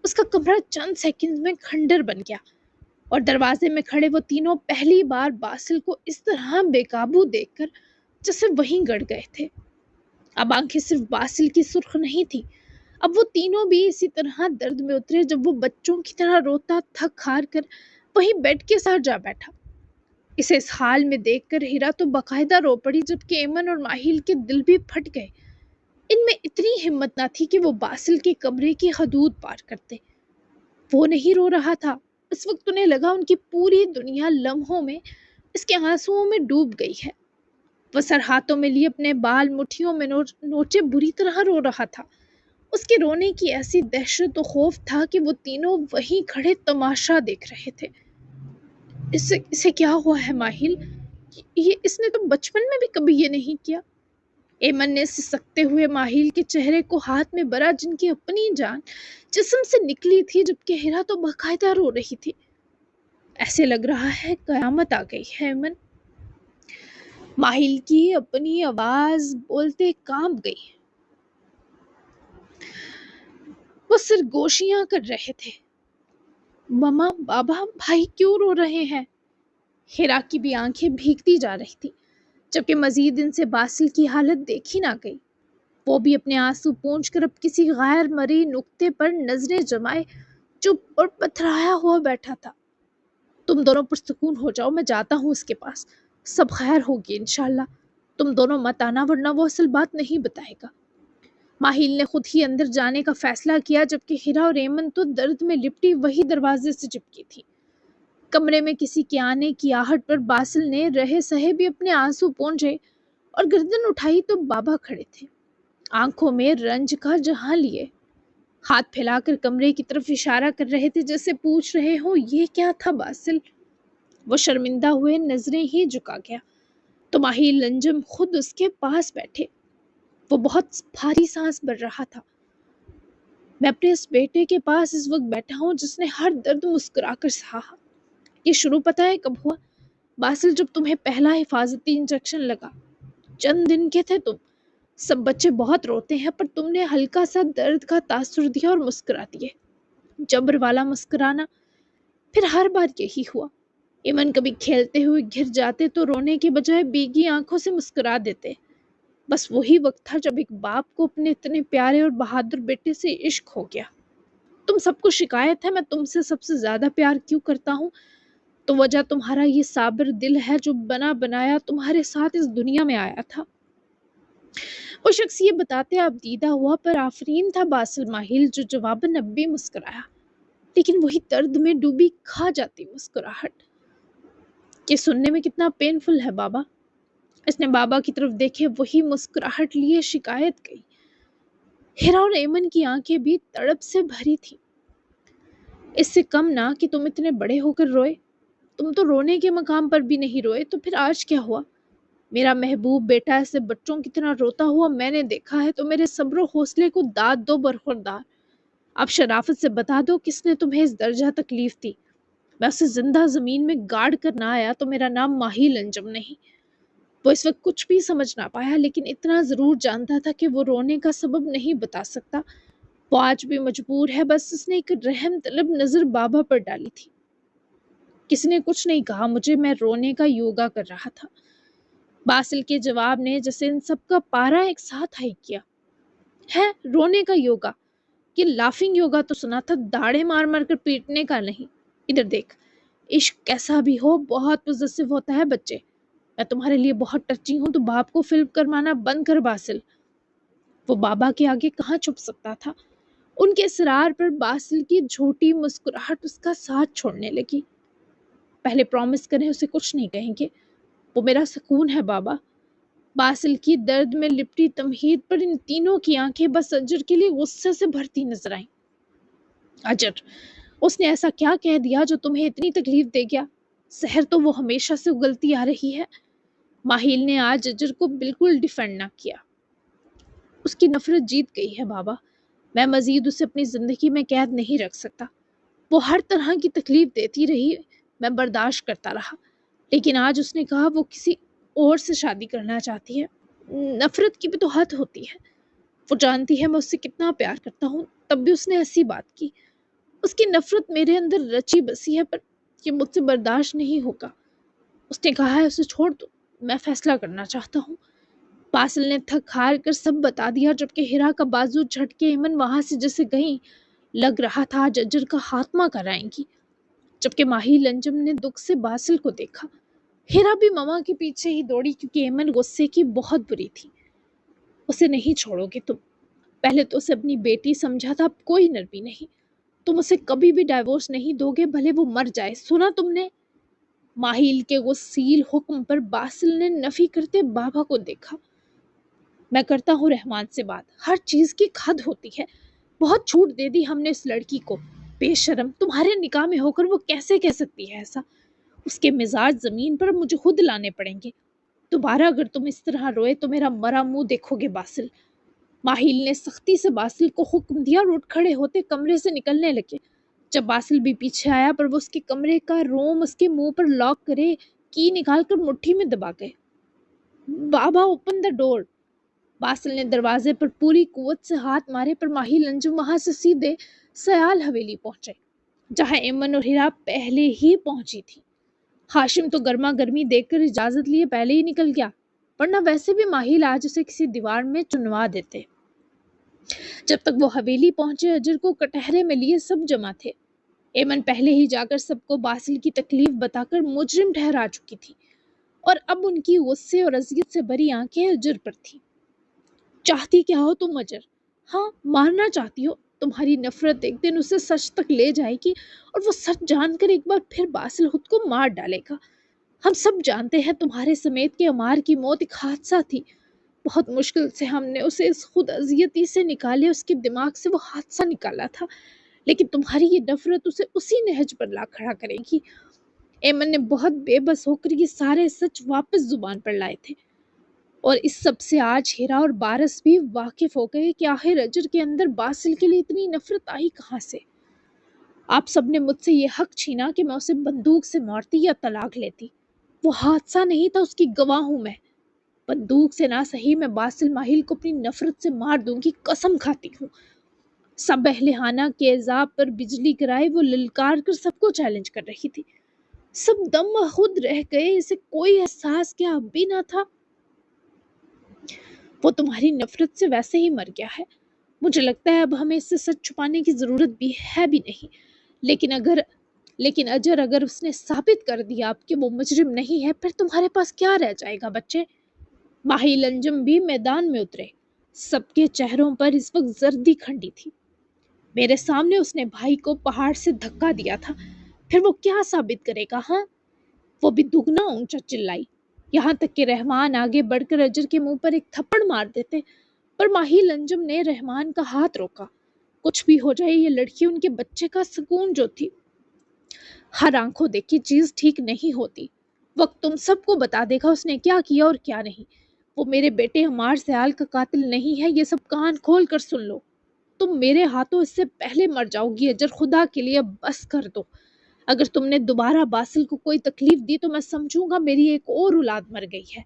اس کا کمرہ چند سیکنڈ میں کھنڈر بن گیا اور دروازے میں کھڑے وہ تینوں پہلی بار باسل کو اس طرح بے قابو دیکھ کر جیسے وہیں گڑ گئے تھے۔ اب آنکھیں صرف باسل کی سرخ نہیں تھی، اب وہ تینوں بھی اسی طرح درد میں اترے جب وہ بچوں کی طرح روتا تھک ہار کر وہی بیڈ کے ساتھ جا بیٹھا۔ اسے اس حال میں دیکھ کر ہیرا تو باقاعدہ رو پڑی، جبکہ ایمن اور ماہیل کے دل بھی پھٹ گئے۔ ان میں اتنی ہمت نہ تھی کہ وہ باسل کے کمرے کی حدود پار کرتے۔ وہ نہیں رو رہا تھا، اس وقت انہیں لگا ان کی پوری دنیا لمحوں میں اس کے آنسوؤں میں ڈوب گئی ہے۔ وہ سر ہاتھوں میں لیے اپنے بال مٹھیوں میں نوچے بری طرح رو رہا تھا۔ اس کے رونے کی ایسی دہشت و خوف تھا کہ وہ تینوں وہیں کھڑے تماشا دیکھ رہے تھے۔ اسے کیا ہوا ہے ماہیل؟ اس نے تو بچپن میں بھی کبھی یہ نہیں کیا۔ ایمن نے سسکتے ہوئے ماہیل کے چہرے کو ہاتھ میں برا، جن کی اپنی جان جسم سے نکلی تھی، جبکہ ہیرا تو باقاعدہ رو رہی تھی۔ ایسے لگ رہا ہے قیامت آ گئی ہے ایمن۔ ماہیل کی اپنی آواز بولتے کانپ گئی۔ وہ سرگوشیاں کر رہے تھے۔ ماما، بابا، بھائی کیوں رو رہے ہیں؟ ہیرا کی بھی آنکھیں بھیگتی جا رہی تھی، جبکہ مزید ان سے باسل کی حالت دیکھی نہ گئی۔ وہ بھی اپنے آنسو پونچھ کر اب کسی غیر مرئی نقطے پر نظریں جمائے چپ اور پتھرایا ہوا بیٹھا تھا۔ تم دونوں پرسکون ہو جاؤ، میں جاتا ہوں اس کے پاس، سب خیر ہوگی انشاءاللہ۔ تم دونوں مت آنا، ورنہ وہ اصل بات نہیں بتائے گا۔ ماہیل نے خود ہی اندر جانے کا فیصلہ کیا، جبکہ ہیرا اور ایمن تو درد میں لپٹی وہی دروازے سے چپکی تھی۔ کمرے میں کسی کے آنے کی آہٹ پر باسل نے رہے سہے بھی اپنے آنسو پونچھے اور گردن اٹھائی تو بابا کھڑے تھے، آنکھوں میں رنج کا جہاں لیے، ہاتھ پھیلا کر کمرے کی طرف اشارہ کر رہے تھے، جیسے پوچھ رہے ہوں یہ کیا تھا باسل؟ وہ شرمندہ ہوئے نظریں ہی جھکا گیا تو ماہیل انجم خود اس کے پاس بیٹھے۔ وہ بہت بھاری سانس بھر رہا تھا۔ میں اپنے اس بیٹے کے پاس اس وقت بیٹھا ہوں جس نے ہر درد مسکرا کر سہا۔ یہ شروع پتہ ہے کب ہوا باسل؟ جب تمہیں پہلا حفاظتی انجیکشن لگا، چند دن کے تھے تم۔ سب بچے بہت روتے ہیں، پر تم نے ہلکا سا درد کا تاثر دیا اور مسکرا دیے، جبر والا مسکرانا۔ پھر ہر بار یہی ہوا۔ ایمن کبھی کھیلتے ہوئے گر جاتے تو رونے کے بجائے بیگی آنکھوں سے مسکرا دیتے۔ بس وہی وقت تھا جب ایک باپ کو اپنے اتنے پیارے اور بہادر بیٹے سے عشق ہو گیا۔ تم سب کو شکایت ہے میں تم سے سب سے زیادہ پیار کیوں کرتا ہوں، تو وجہ تمہارا یہ صابر دل ہے جو بنا بنایا تمہارے ساتھ اس دنیا میں آیا تھا۔ وہ شخص یہ بتاتے اب دیدہ ہوا پر آفرین تھا باسل ماہیل، جو جواباً اب بھی مسکرایا، لیکن وہی درد میں ڈوبی کھا جاتی مسکراہٹ۔ یہ سننے میں کتنا پینفل ہے بابا۔ اس نے بابا کی طرف دیکھے وہی مسکراہٹ لیے شکایت کی۔ ہیرا اور ایمن کی آنکھیں بھی تڑپ سے بھری تھی۔ اس سے کم نہ کہ تم اتنے بڑے ہو کر روئے، تم تو رونے کے مقام پر بھی نہیں روئے، تو پھر آج کیا ہوا؟ میرا محبوب بیٹا ایسے بچوں کی طرح روتا ہوا میں نے دیکھا ہے تو میرے صبر و حوصلے کو داد دو برخوردار۔ اب شرافت سے بتا دو کس نے تمہیں اس درجہ تکلیف دی؟ میں اسے زندہ زمین میں گاڑ کر نہ آیا تو میرا نام ماہیل انجم نہیں۔ وہ اس وقت کچھ بھی سمجھ نہ پایا، لیکن اتنا ضرور جانتا تھا کہ وہ رونے کا سبب نہیں بتا سکتا۔ وہ آج بھی مجبور ہے، بس اس نے ایک رحم طلب نظر بابا پر ڈالی تھی۔ کسی نے کچھ نہیں کہا مجھے، میں رونے کا یوگا کر رہا تھا۔ باسل کے جواب نے جیسے ان سب کا پارا ایک ساتھ ہائی کیا۔ ہے رونے کا یوگا؟ یہ لافنگ یوگا تو سنا تھا، داڑے مار مار کر پیٹنے کا نہیں۔ ادھر دیکھ، عشق کیسا بھی ہو بہت پوزیسو ہوتا ہے بچے۔ میں تمہارے لیے بہت ٹچی ہوں تو باپ کو فلم کروانا بند کر باسل۔ وہ بابا کے آگے کہاں چھپ سکتا تھا؟ ان کے اصرار پر باسل کی جھوٹی مسکراہٹ اس کا ساتھ چھوڑنے لگی۔ پہلے پرومس کریں اسے کچھ نہیں کہیں گے، وہ میرا سکون ہے بابا۔ باسل کی درد میں لپٹی تمہید پر ان تینوں کی آنکھیں بس اجر کے لیے غصے سے بھرتی نظر آئیں۔ اجر، اس نے ایسا کیا کہہ دیا جو تمہیں اتنی تکلیف دے گیا؟ زہر تو وہ ہمیشہ سے اگلتی آ رہی ہے۔ ماہیل نے آج اجر کو بالکل ڈیفینڈ نہ کیا۔ اس کی نفرت جیت گئی ہے بابا، میں مزید اسے اپنی زندگی میں قید نہیں رکھ سکتا۔ وہ ہر طرح کی تکلیف دیتی رہی، میں برداشت کرتا رہا، لیکن آج اس نے کہا وہ کسی اور سے شادی کرنا چاہتی ہے۔ نفرت کی بھی تو حد ہوتی ہے۔ وہ جانتی ہے میں اس سے کتنا پیار کرتا ہوں، تب بھی اس نے ایسی بات کی۔ اس کی نفرت میرے اندر رچی بسی ہے، پر یہ مجھ سے برداشت نہیں ہوگا۔ اس نے کہا ہے اسے چھوڑ دو، میں فیصلہ کرنا چاہتا ہوں۔ باسل نے تھک ہار کر سب بتا دیا، جبکہ ہیرا کا بازو جھٹکے ایمن وہاں سے جیسے گئی۔ لگ رہا تھا آج اجر کا خاتمہ کرائیں گی، جبکہ ماہی انجم نے دکھ سے باسل کو دیکھا۔ ہیرا بھی ماما کے پیچھے ہی دوڑی، کیونکہ ایمن غصے کی بہت بری تھی۔ اسے نہیں چھوڑو گے تم، پہلے تو اسے اپنی بیٹی سمجھا تھا، اب کوئی نرمی نہیں۔ تم اسے کبھی بھی ڈائیورس نہیں دو گے، بھلے وہ مر جائے، سنا تم نے؟ ماہیل کے غسیل حکم پر باسل نے نفی کرتے بابا کو دیکھا۔ میں کرتا ہوں رحمان سے بات، ہر چیز کی حد ہوتی ہے۔ بہت چھوٹ دے دی ہم نے اس لڑکی کو، بے شرم، تمہارے نکاح میں ہو کر وہ کیسے کہہ سکتی ہے ایسا؟ اس کے مزاج زمین پر مجھے خود لانے پڑیں گے۔ دوبارہ اگر تم اس طرح روئے تو میرا مرا منہ دیکھو گے باسل۔ ماہیل نے سختی سے باسل کو حکم دیا اور اٹھ کھڑے ہوتے کمرے سے نکلنے لگے۔ جب باسل بھی پیچھے آیا، پر وہ اس کے کمرے کا روم اس کے منہ پر لاک کرے کی نکال کر مٹھی میں دبا گئے۔ بابا اوپن دا ڈور۔ باسل نے دروازے پر پوری قوت سے ہاتھ مارے، پر ماہیل انجم وہاں سے سیدھے سیال حویلی پہنچے، جہاں ایمن اور ہیرا پہلے ہی پہنچی تھی۔ ہاشم تو گرما گرمی دیکھ کر اجازت لیے پہلے ہی نکل گیا، ورنہ ویسے بھی ماہیل آج اسے کسی دیوار میں چنوا دیتے۔ جب تک وہ حویلی پہنچے، اجر کو کٹہرے میں لیے سب جمع تھے۔ ایمن پہلے ہی جا کر سب کو باسل کی تکلیف بتا کر مجرم ٹھہرا چکی تھی، اور اب ان کی غصے اور اذیت سے بھری آنکھیں اجر پر تھیں۔ چاہتی کیا ہو تم اجر؟ ہاں، مارنا چاہتی ہو؟ تمہاری نفرت ایک دن اسے سچ تک لے جائے گی، اور وہ سچ جان کر ایک بار پھر باسل خود کو مار ڈالے گا۔ ہم سب جانتے ہیں تمہارے سمیت کے عمار کی موت ایک حادثہ تھی۔ بہت مشکل سے ہم نے اسے اس خود اذیتی سے نکالے، اس کے دماغ سے وہ حادثہ نکالا تھا، لیکن تمہاری یہ نفرت اسے اسی نہج پر لا کھڑا کرے گی۔ ایمن نے بہت بے بس ہو کر یہ سارے سچ واپس زبان پر لائے تھے، اور اس سب سے آج ہیرا اور بارس بھی واقف ہو گئے کہ آخر اجر کے اندر باسل کے لیے اتنی نفرت آئی کہاں سے۔ آپ سب نے مجھ سے یہ حق چھینا کہ میں اسے بندوق سے مارتی یا طلاق لیتی۔ وہ حادثہ نہیں تھا، اس کی گواہ ہوں میں۔ بندوق سے نہ صحیح، میں باسل ماہیل کو اپنی نفرت سے مار دوں گی، قسم کھاتی ہوں۔ سب اہل خانہ کے عذاب پر بجلی گرائے وہ للکار کر سب کو چیلنج کر رہی تھی۔ سب دم خود رہ گئے، اسے کوئی احساس کیا اب بھی نہ تھا؟ وہ تمہاری نفرت سے ویسے ہی مر گیا ہے۔ مجھے لگتا ہے اب ہمیں اس سے سچ چھپانے کی ضرورت بھی ہے بھی نہیں، لیکن اجر اگر اس نے ثابت کر دیا اب کہ وہ مجرم نہیں ہے، پھر تمہارے پاس کیا رہ جائے گا بچے؟ ماہیل انجم بھی میدان میں اترے۔ سب کے چہروں پر اس وقت زردی کھنڈی تھی۔ میرے سامنے اس نے بھائی کو پہاڑ سے دھکا دیا تھا، پھر وہ کیا ثابت کرے گا؟ ہاں، وہ بھی دگنا اونچا چلائی، یہاں تک کہ رحمان آگے بڑھ کر اجر کے منہ پر ایک تھپڑ مار دیتے، پر ماہیل انجم نے رحمان کا ہاتھ روکا۔ کچھ بھی ہو جائے، یہ لڑکی ان کے بچے کا سکون جو تھی۔ ہر آنکھوں دیکھی چیز ٹھیک نہیں ہوتی، وقت تم سب کو بتا دے گا اس نے کیا کیا اور کیا نہیں۔ وہ میرے بیٹے عمار سیال کا قاتل نہیں ہے، یہ سب کان کھول کر سن لو۔ تم میرے ہاتھوں اس سے پہلے مر جاؤ گی اجر، خدا کے لیے بس کر دو۔ اگر تم نے دوبارہ باسل کو کوئی تکلیف دی تو میں سمجھوں گا میری ایک اور اولاد مر گئی ہے۔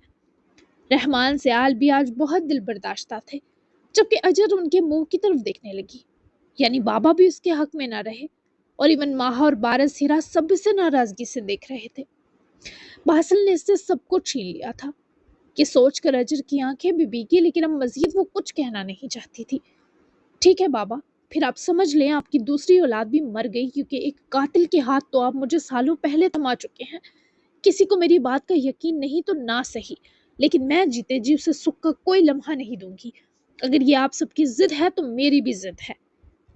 رحمان سیال بھی آج بہت دل برداشتہ تھے، جبکہ اجر ان کے منہ کی طرف دیکھنے لگی، یعنی بابا بھی اس کے حق میں نہ رہے، اور ایون ماہا اور بارس ہیرا سب سے ناراضگی سے دیکھ رہے تھے۔ باسل نے اس سے سب کو چھین لیا تھا۔ یہ سوچ کر اجر کی آنکھیں بھی بھیگی، لیکن اب مزید وہ کچھ کہنا نہیں چاہتی تھی۔ ٹھیک ہے بابا، پھر آپ سمجھ لیں آپ کی دوسری اولاد بھی مر گئی، کیونکہ ایک قاتل کے ہاتھ تو آپ مجھے سالوں پہلے تھما چکے ہیں۔ کسی کو میری بات کا یقین نہیں تو نہ صحیح، لیکن میں جیتے جی اسے سکھ کا کوئی لمحہ نہیں دوں گی۔ اگر یہ آپ سب کی ضد ہے تو میری بھی ضد ہے۔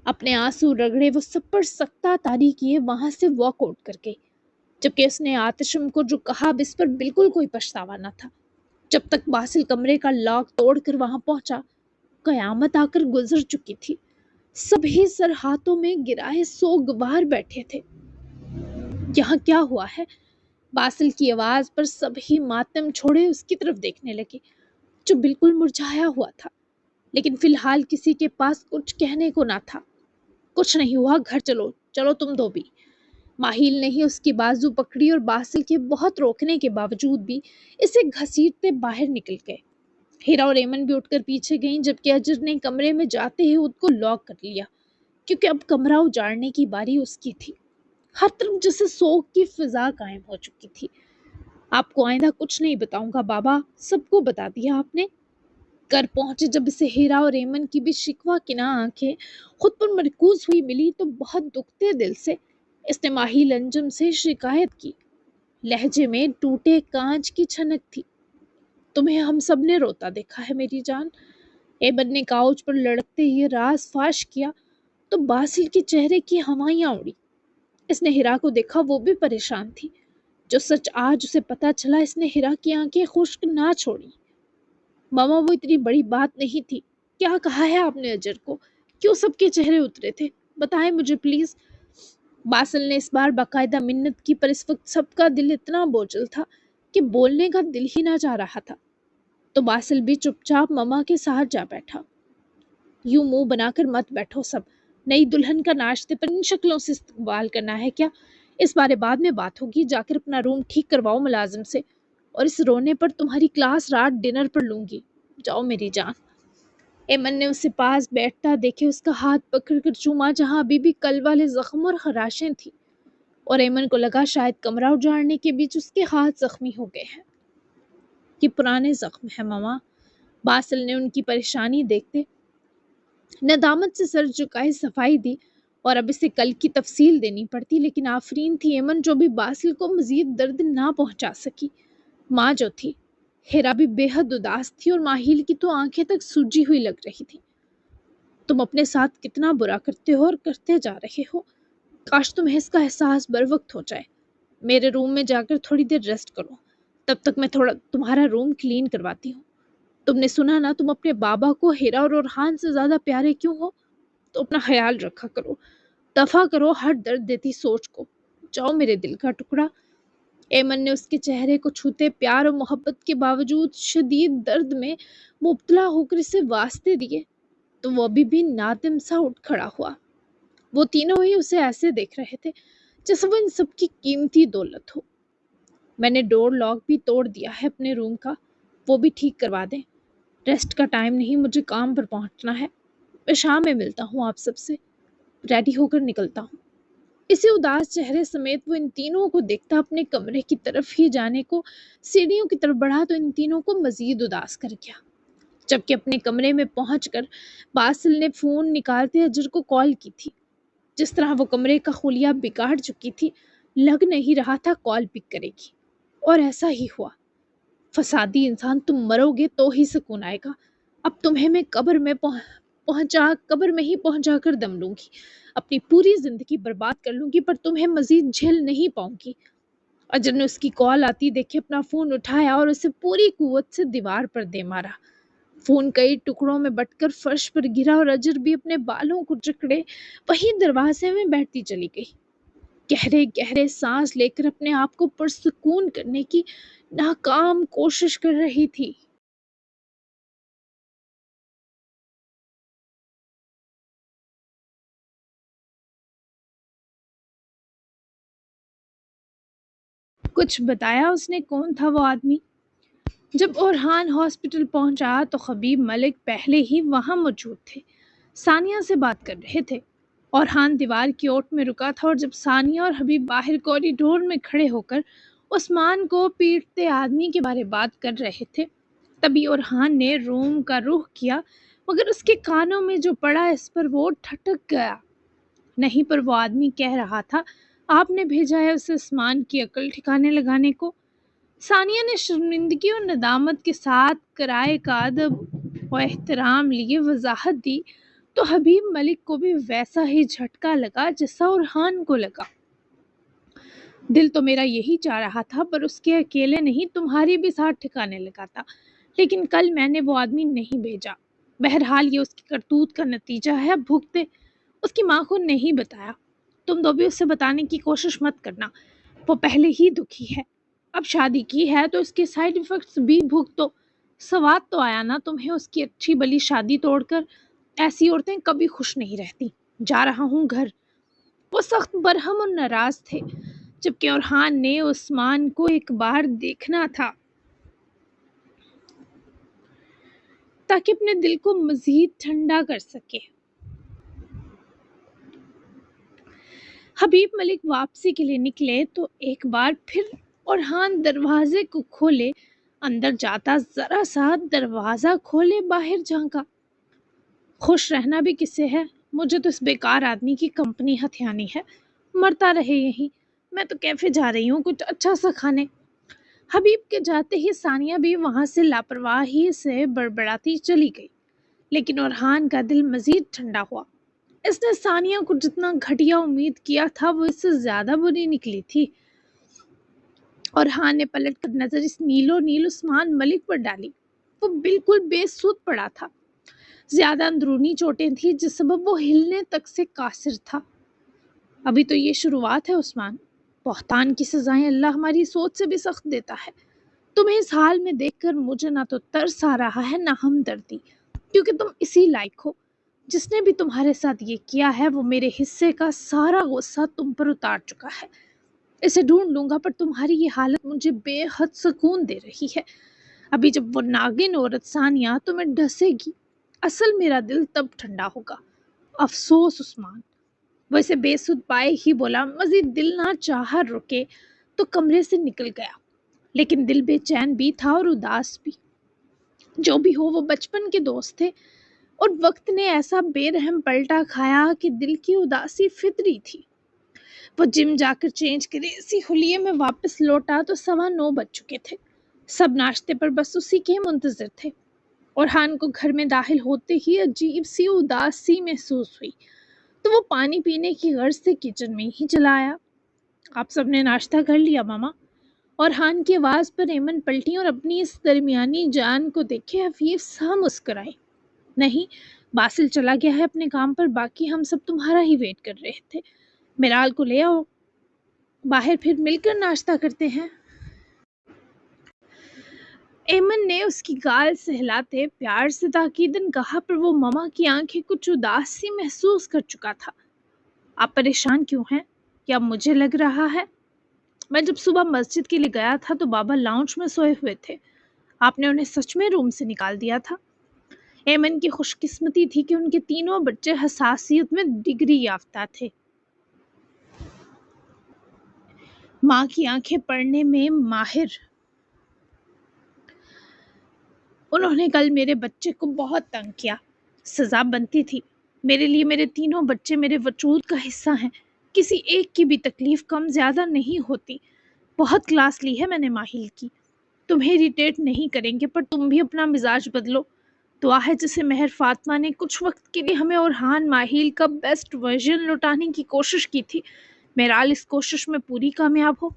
اپنے آنسو رگڑے وہ سب پر سختہ طاری کیے وہاں سے واک آؤٹ کر گئی، جبکہ اس نے آتشم کو جو کہا اب اس پر بالکل کوئی پچھتاوا نہ تھا۔ جب تک باسل کمرے کا لاک توڑ کر وہاں پہنچا، قیامت آ کر گزر چکی تھی۔ سبھی سر ہاتھوں میں گرائے سوگوار بیٹھے تھے۔ یہاں کیا ہوا ہے؟ باسل کی آواز پر سبھی ماتم چھوڑے اس کی طرف دیکھنے لگے، جو بالکل مرجھایا ہوا تھا، لیکن فی الحال کسی کے پاس کچھ کہنے کو نہ تھا۔ کچھ نہیں ہوا، گھر چلو، چلو تم دو بھی۔ ماہیل نے ہی اس کی بازو پکڑی اور باسل کے بہت روکنے کے باوجود بھی اسے گھسیٹتے باہر نکل گئے۔ ہیرا اور ایمن بھی اٹھ کر پیچھے گئیں، جبکہ اجر نے کمرے میں جاتے ہی خود کو لاک کر لیا، کیونکہ اب کمرہ اجاڑنے کی باری اس کی تھی۔ ہر طرف جیسے سوگ کی فضا قائم ہو چکی تھی۔ آپ کو آئندہ کچھ نہیں بتاؤں گا بابا، سب کو بتا دیا آپ نے۔ گھر پہنچے جب اسے ہیرا اور ایمن کی بھی شکوہ کنا آنکھیں خود پر مرکوز ہوئی ملی تو بہت دکھتے دل سے اس نے ماہیل انجم سے شکایت کی۔ لہجے میں ٹوٹے کانچ کی چھنک تھی۔ تمہیں ہم سب نے روتا دیکھا ہے میری جان۔ ایمن نے کاؤچ پر لڑکتے ہی راز فاش کیا تو باسل کے چہرے کی ہوائیاں اڑی۔ اس نے ہیرا کو دیکھا، وہ بھی پریشان تھی۔ جو سچ آج اسے پتا چلا، اس نے ہیرا کی آنکھیں خشک نہ چھوڑی۔ ماما وہ اتنی بڑی بات نہیں تھی۔ کیا کہا ہے آپ نے اجر کو؟ کیوں سب کے چہرے اترے تھے؟ بتائیں مجھے پلیز۔ باسل نے اس بار باقاعدہ منت کی، پر اس وقت سب کا دل اتنا بوجھل تھا کہ بولنے کا دل ہی نہ چاہ رہا تھا۔ تو باسل بھی چپ چاپ ماما کے ساتھ جا بیٹھا۔ یوں منہ بنا کر مت بیٹھو سب۔ نئی دلہن کا ناشتے پر ان شکلوں سے استقبال کرنا ہے کیا؟ اس بارے بعد میں بات ہوگی، جا کر اپنا روم ٹھیک کرواؤ ملازم سے، اور اس رونے پر تمہاری کلاس رات ڈنر پر لوں گی۔ جاؤ میری جان۔ ایمن نے اسے پاس بیٹھتا دیکھے اس کا ہاتھ پکڑ کر چوما، جہاں ابھی بھی کل والے زخم اور خراشیں تھی، اور ایمن کو لگا شاید کمرہ اجاڑنے کے بیچ اس کے ہاتھ زخمی ہو گئے ہیں۔ یہ پرانے زخم ہے ماما۔ باسل نے ان کی پریشانی دیکھتے ندامت سے سر جھکائے صفائی دی، اور اب اسے کل کی تفصیل دینی پڑتی، لیکن آفرین تھی ایمن جو بھی باسل کو مزید درد نہ پہنچا سکی۔ ماں جو تھی، ہیرا بھی بے حد اداس تھی، اور ماہیل کی تو آنکھیں تک سوجی ہوئی لگ رہی تھی۔ تم اپنے ساتھ کتنا برا کرتے ہو اور کرتے جا رہے ہو۔ کاش تمہیں اس کا احساس بر وقت ہو جائے۔ میرے روم میں جا کر تھوڑی دیر ریسٹ کرو، تب تک میں تھوڑا تمہارا روم کلین کرواتی ہوں۔ تم نے سنا نا، تم اپنے بابا کو ہیرا اور اورحان سے زیادہ پیارے کیوں ہو؟ تو اپنا خیال رکھا کرو، دفع کرو ہر درد دیتی سوچ کو۔ جاؤ میرے دل کا ٹکڑا۔ ایمن نے اس کے چہرے کو چھوتے پیار اور محبت کے باوجود شدید درد میں مبتلا ہو کر اسے واسطے دیے تو وہ ابھی بھی نادم سا اٹھ کھڑا ہوا۔ وہ تینوں ہی اسے ایسے دیکھ رہے تھے جیسے وہ ان سب کی قیمتی دولت ہو۔ میں نے ڈور لاک بھی توڑ دیا ہے اپنے روم کا، وہ بھی ٹھیک کروا دیں۔ ریسٹ کا ٹائم نہیں، مجھے کام پر پہنچنا ہے۔ میں شام میں ملتا ہوں آپ سب سے۔ ریڈی ہو کر نکلتا ہوں۔ اسی اداس چہرے سمیت وہ ان تینوں کو دیکھتا اپنے کمرے کی طرف ہی جانے کو سیڑھیوں کی طرف بڑھا تو ان تینوں کو مزید اداس کر گیا۔ جبکہ اپنے کمرے میں پہنچ کر باسل نے فون نکالتے اجر کو کال کی تھی۔ جس طرح وہ کمرے کا خلیہ بگاڑ چکی تھی، لگ نہیں رہا تھا کال پک کرے گی، اور ایسا ہی ہوا۔ فسادی انسان، تم مرو گے تو ہی سکون آئے گا۔ اب تمہیں میں قبر میں ہی پہنچا کر دم لوں گی، اپنی پوری زندگی برباد کر لوں گی، پر تمہیں مزید جھیل نہیں پاؤں گی۔ اجر نے اس کی کال آتی دیکھے اپنا فون اٹھایا اور اسے پوری قوت سے دیوار پر دے مارا۔ فون کئی ٹکڑوں میں بٹ کر فرش پر گرا، اور اجر بھی اپنے بالوں کو جکڑے وہی دروازے میں بیٹھتی چلی گئی، گہرے گہرے سانس لے کر اپنے آپ کو پرسکون کرنے کی ناکام کوشش کر رہی تھی۔ کچھ بتایا اس نے کون تھا وہ آدمی؟ جب اورحان ہاسپٹل پہنچا تو خبیب ملک پہلے ہی وہاں موجود تھے، ثانیہ سے بات کر رہے تھے۔ اورحان دیوار کی اوٹ میں رکا تھا، اور جب ثانیہ اور حبیب باہر کوریڈور میں کھڑے ہو کر عثمان کو پیٹتے آدمی کے بارے بات کر رہے تھے، تبھی اورحان نے روم کا رخ کیا، مگر اس کے کانوں میں جو پڑا اس پر وہ ٹھٹک گیا۔ نہیں، پر وہ آدمی کہہ رہا تھا آپ نے بھیجا ہے اسے عثمان کی عقل ٹھکانے لگانے کو۔ ثانیہ نے شرمندگی اور ندامت کے ساتھ کرائے کا ادب و احترام لیے وضاحت دی تو حبیب ملک کو بھی ویسا ہی جھٹکا لگا جیسا اورحان کو لگا۔ دل تو میرا یہی چاہ رہا تھا، پر اس کے اکیلے نہیں تمہاری بھی ساتھ ٹھکانے لگا تھا، لیکن کل میں نے وہ آدمی نہیں بھیجا۔ بہرحال یہ اس کی کرتوت کا نتیجہ ہے، اب بھگتے۔ اس کی ماں کو نہیں بتایا۔ تم دو بھی اسے بتانے کی کوشش مت کرنا، وہ پہلے ہی دکھی ہے، اب شادی کی ہے تو اس کے سائیڈ ایفیکٹس بھی بھگتو۔ سواد تو آیا نا تمہیں اس کی اچھی بلی شادی توڑ کر۔ ایسی عورتیں کبھی خوش نہیں رہتی۔ جا رہا ہوں گھر۔ وہ سخت برہم اور ناراض تھے، جبکہ اورحان نے عثمان کو ایک بار دیکھنا تھا تاکہ اپنے دل کو مزید ٹھنڈا کر سکے۔ حبیب ملک واپسی کے لیے نکلے تو ایک بار پھر اورحان دروازے کو کھولے اندر جاتا، ذرا سا دروازہ کھولے باہر جھانکا۔ خوش رہنا بھی کس سے ہے؟ مجھے تو اس بیکار آدمی کی کمپنی ہتھیانی ہے، مرتا رہے یہیں، میں تو کیفے جا رہی ہوں کچھ اچھا سا کھانے۔ حبیب کے جاتے ہی ثانیہ بھی وہاں سے لاپرواہی سے بڑبڑاتی چلی گئی، لیکن اورحان کا دل مزید ٹھنڈا ہوا۔ اس نے ثانیہ کو جتنا گھٹیا امید کیا تھا وہ اس سے زیادہ بری نکلی تھی۔ اورحان نے پلٹ کر نظر اس نیلو نیل عثمان ملک پر ڈالی۔ وہ بالکل بے سود پڑا تھا، زیادہ اندرونی چوٹیں تھیں جس سبب وہ ہلنے تک سے قاصر تھا۔ ابھی تو یہ شروعات ہے عثمان، بہتان کی سزائیں اللہ ہماری سوچ سے بھی سخت دیتا ہے۔ تمہیں اس حال میں دیکھ کر مجھے نہ تو ترس آ رہا ہے نہ ہمدردی، کیونکہ تم اسی لائق ہو۔ جس نے بھی تمہارے ساتھ یہ کیا ہے وہ میرے حصے کا سارا غصہ تم پر اتار چکا ہے۔ اسے ڈھونڈ لوں گا، پر تمہاری یہ حالت مجھے بے حد سکون دے رہی ہے۔ ابھی جب وہ ناگن عورت ثانیہ تمہیں ڈسے گی، اصل میرا دل تب ٹھنڈا ہوگا۔ افسوس عثمان، وہ اسے بے سود پائے ہی بولا۔ مزید دل نہ چاہا رکے تو کمرے سے نکل گیا، لیکن دل بے چین بھی تھا اور اداس بھی۔ جو بھی ہو وہ بچپن کے دوست تھے، اور وقت نے ایسا بے رحم پلٹا کھایا کہ دل کی اداسی فطری تھی۔ وہ جم جا کر چینج کرے اسی حلیے میں واپس لوٹا تو 9:15 بج چکے تھے۔ سب ناشتے پر بس اسی کے منتظر تھے۔ اورحان کو گھر میں داخل ہوتے ہی عجیب سی اداسی محسوس ہوئی تو وہ پانی پینے کی غرض سے کچن میں ہی چلا آیا۔ آپ سب نے ناشتہ کر لیا ماما؟ اورحان کی آواز پر ایمن پلٹی اور اپنی اس درمیانی جان کو دیکھے حفیظ سا مسکرائی۔ نہیں، باسل چلا گیا ہے اپنے کام پر، باقی ہم سب تمہارا ہی ویٹ کر رہے تھے۔ میرال کو لے آؤ باہر، پھر مل کر ناشتہ کرتے ہیں۔ ایمن نے اس کی گال سہلاتے پیار سے تاکیدن کہا، پر وہ ماما کی آنکھیں کچھ اداس سی محسوس کر چکا تھا۔ آپ پریشان کیوں ہیں؟ کیا مجھے لگ رہا ہے؟ میں جب صبح مسجد کے لیے گیا تھا تو بابا لاؤنج میں سوئے ہوئے تھے، آپ نے انہیں سچ میں روم سے نکال دیا تھا؟ ایمن کی خوش قسمتی تھی کہ ان کے تینوں بچے حساسیت میں ڈگری یافتہ تھے۔ ماں کی آنکھیں پڑھنے میں ماہر، انہوں نے کل میرے بچے کو بہت تنگ کیا، سزا بنتی تھی۔ میرے لیے میرے تینوں بچے میرے وجود کا حصہ ہیں، کسی ایک کی بھی تکلیف کم زیادہ نہیں ہوتی۔ بہت کلاس لی ہے میں نے ماہل کی، تمہیں اریٹیٹ نہیں کریں گے، پر تم بھی اپنا مزاج بدلو۔ دعا ہے جسے مہر فاطمہ نے کچھ وقت کے لیے ہمیں اورحان ماہل کا بیسٹ ورژن لوٹانے کی کوشش کی تھی، میرال اس کوشش میں پوری کامیاب ہو۔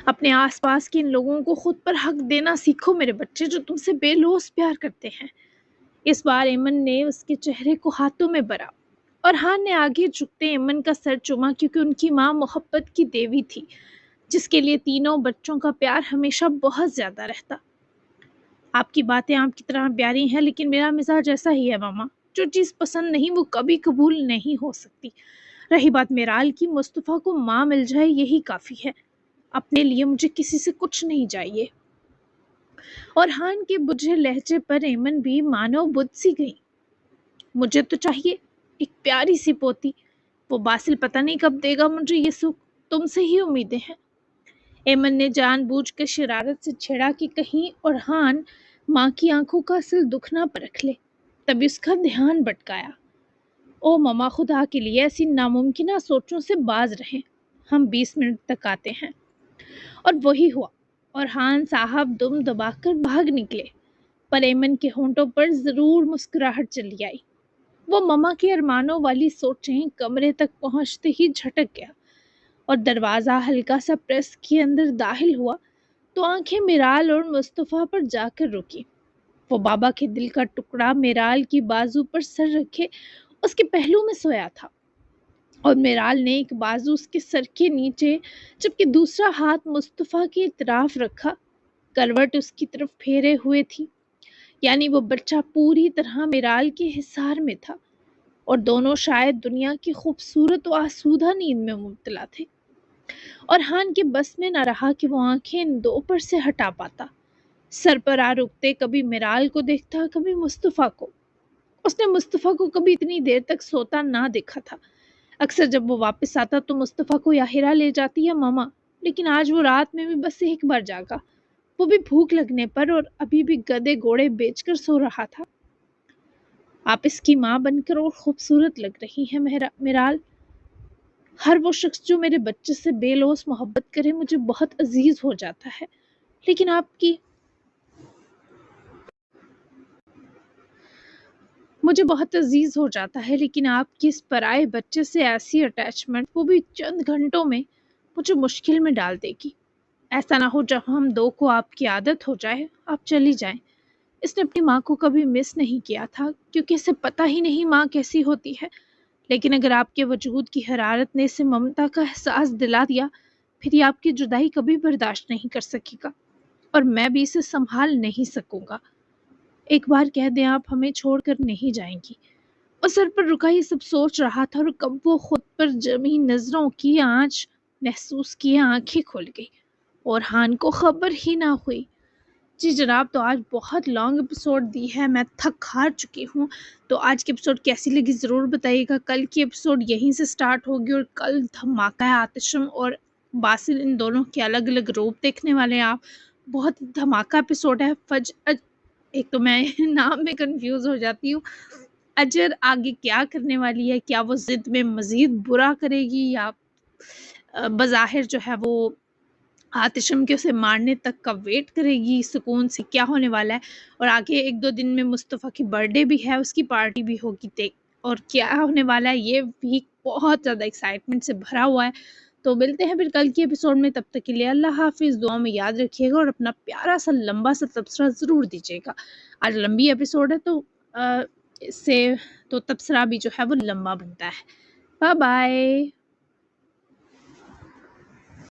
اپنے آس پاس کے ان لوگوں کو خود پر حق دینا سیکھو میرے بچے، جو تم سے بے لوث پیار کرتے ہیں۔ اس بار ایمن نے اس کے چہرے کو ہاتھوں میں بھرا۔ اورحان نے آگے جھکتے ایمن کا سر چوما، کیونکہ ان کی ماں محبت کی دیوی تھی جس کے لیے تینوں بچوں کا پیار ہمیشہ بہت زیادہ رہتا۔ آپ کی باتیں آپ کی طرح پیاری ہیں، لیکن میرا مزاج ایسا ہی ہے ماما، جو چیز پسند نہیں وہ کبھی قبول نہیں ہو سکتی۔ رہی بات میرال کی، مصطفیٰ کو ماں مل جائے یہی کافی ہے، اپنے لیے مجھے کسی سے کچھ نہیں چاہیے۔ اورحان کے بجھے لہجے پر ایمن بھی مانو بدھ سی گئی۔ مجھے تو چاہیے ایک پیاری سی پوتی، وہ باسل پتہ نہیں کب دے گا مجھے یہ سکھ، تم سے ہی امیدیں ہیں۔ ایمن نے جان بوجھ کر شرارت سے چھیڑا کہ کہیں اورحان ماں کی آنکھوں کا اصل دکھ نہ پرکھ لے، تبھی اس کا دھیان بھٹکایا۔ او ماما، خدا کے لیے ایسی ناممکنہ سوچوں سے باز رہیں، ہم 20 منٹ تک آتے ہیں۔ اور وہی ہوا، اورحان صاحب دم دبا کر بھاگ نکلے، پر ایمن کے ہونٹوں پر ضرور مسکراہٹ چلی آئی۔ وہ ماما کے ارمانوں والی سوچیں کمرے تک پہنچتے ہی جھٹک گیا، اور دروازہ ہلکا سا پریس کے اندر داخل ہوا تو آنکھیں میرال اور مصطفیٰ پر جا کر رکی۔ وہ بابا کے دل کا ٹکڑا میرال کی بازو پر سر رکھے اس کے پہلو میں سویا تھا اور میرال نے ایک بازو اس کے سر کے نیچے جبکہ دوسرا ہاتھ مصطفیٰ کی طرف رکھا، کروٹ اس کی طرف پھیرے ہوئے تھی، یعنی وہ بچہ پوری طرح میرال کے حصار میں تھا اور دونوں شاید دنیا کی خوبصورت و آسودہ نیند میں مبتلا تھے۔ اور ہان کے بس میں نہ رہا کہ وہ آنکھیں ان دو پر سے ہٹا پاتا، سر پر آ رکتے کبھی میرال کو دیکھتا کبھی مصطفیٰ کو۔ اس نے مصطفیٰ کو کبھی اتنی دیر تک سوتا نہ دیکھا تھا، اکثر جب وہ واپس آتا تو مصطفیٰ کو یا ہیرا لے جاتی یا ماما، لیکن آج وہ رات میں بھی بس ایک بار جاگا، وہ بھی بھوک لگنے پر، اور ابھی بھی گدے گھوڑے بیچ کر سو رہا تھا۔ آپ اس کی ماں بن کر اور خوبصورت لگ رہی ہیں میرال، ہر وہ شخص جو میرے بچے سے بے لوث محبت کرے مجھے بہت عزیز ہو جاتا ہے، لیکن مجھے بہت عزیز ہو جاتا ہے لیکن آپ کی اس پرائے بچے سے ایسی اٹیچمنٹ، وہ بھی چند گھنٹوں میں، مجھے مشکل میں ڈال دے گی۔ ایسا نہ ہو جب ہم دو کو آپ کی عادت ہو جائے آپ چلی جائیں۔ اس نے اپنی ماں کو کبھی مس نہیں کیا تھا کیونکہ اسے پتہ ہی نہیں ماں کیسی ہوتی ہے، لیکن اگر آپ کے وجود کی حرارت نے اسے ممتا کا احساس دلا دیا پھر یہ آپ کی جدائی کبھی برداشت نہیں کر سکے گا، اور میں بھی اسے سنبھال نہیں سکوں گا۔ ایک بار کہہ دیں آپ ہمیں چھوڑ کر نہیں جائیں گی۔ اور سر پر رکا یہ سب سوچ رہا تھا اور کب وہ خود پر جمی نظروں کی آنچ محسوس کیے آنکھیں کھل گئی اور ہان کو خبر ہی نہ ہوئی۔ جی جناب، تو آج بہت لانگ ایپیسوڈ دی ہے، میں تھک ہار چکی ہوں، تو آج کی ایپیسوڈ کیسی لگی ضرور بتائیے گا۔ کل کی ایپیسوڈ یہیں سے سٹارٹ ہوگی اور کل دھماکہ ہے، آتشم اور باسل ان دونوں کے الگ الگ روپ دیکھنے والے ہیں آپ۔ بہت دھماکہ ایپیسوڈ ہے۔ ایک تو میں نام میں کنفیوز ہو جاتی ہوں، اجر آگے کیا کرنے والی ہے، کیا وہ ضد میں مزید برا کرے گی یا بظاہر جو ہے وہ آتشم کے اسے مارنے تک کا ویٹ کرے گی سکون سے، کیا ہونے والا ہے۔ اور آگے ایک دو دن میں مصطفیٰ کی برتھ ڈے بھی ہے، اس کی پارٹی بھی ہوگی، اور کیا ہونے والا ہے یہ ویک بہت زیادہ ایکسائٹمنٹ سے بھرا ہوا ہے۔ تو ملتے ہیں پھر کل کی ایپیسوڈ میں، تب تک کے لیے اللہ حافظ، دعا میں یاد رکھیے گا اور اپنا پیارا سا لمبا سا تبصرہ ضرور دیجیے گا۔ آج لمبی ایپیسوڈ ہے تو اس سے تو تبصرہ بھی جو ہے وہ لمبا بنتا ہے۔ Bye bye.